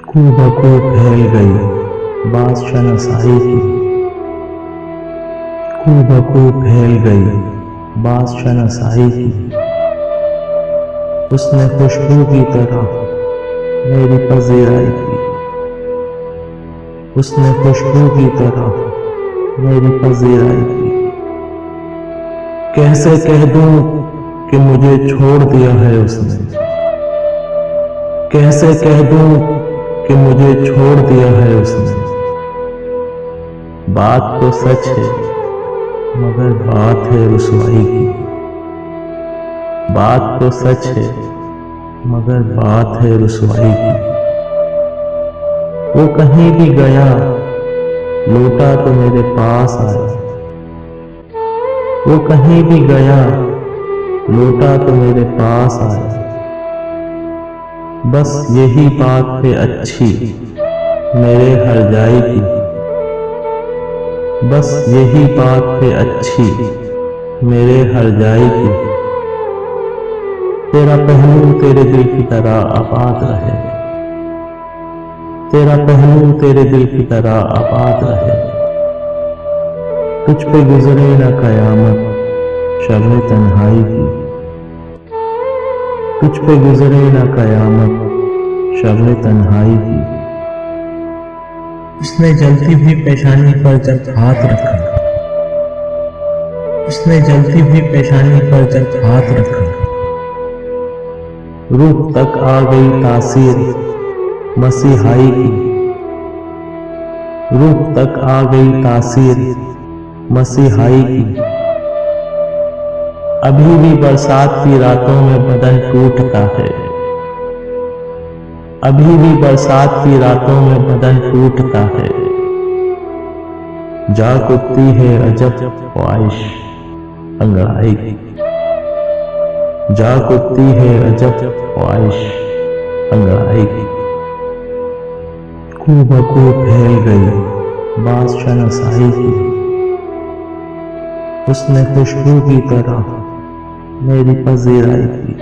कू बकू फैल गई बादशाह नसाई की। कू बकू फैल गई बादशाह नसाई की। उसने खुशबू की तरह मेरी पजीराई की। उसने खुशबू की तरह मेरी पजीराई की। कैसे कह दूं कि मुझे छोड़ दिया है उसने। कैसे कह दूं कि मुझे छोड़ दिया है उसने। बात तो सच है मगर बात है रुसवाई की। बात तो सच है मगर बात है रुसवाई की। वो कहीं भी गया लौटा तो मेरे पास आया। वो कहीं भी गया लौटा तो मेरे पास आया। बस यही बात है अच्छी मेरे हर जाई की। बस यही बात है अच्छी मेरे हर जाई की। तेरा पहलू तेरे दिल की तरह आबाद रहे। तेरा पहलू तेरे दिल की तरह आबाद रहे। तुझ पे गुजरे न कयामत शब तन्हाई की। तुझ पे गुजरे न कयामत शब तन्हाई की। उसने जलती हुई पेशानी पर जब हाथ रखा। उसने जलती हुई पेशानी पर जब हाथ रखा। रूह तक आ गई तासीर मसीहाई की। रूह तक आ गई तासीर मसीहाई की। अभी भी बरसात की रातों में बदन टूटता है। अभी भी बरसात की रातों में बदन टूटता है। जाग उठती है अजब ख्वाहिश अंगड़ाई की। जाग उठती है अजब ख्वाहिश अंगड़ाई की। कू बकू फैल गई बादशाह नसाई की। उसने खुशबू की तरह मेरी पजीराई की।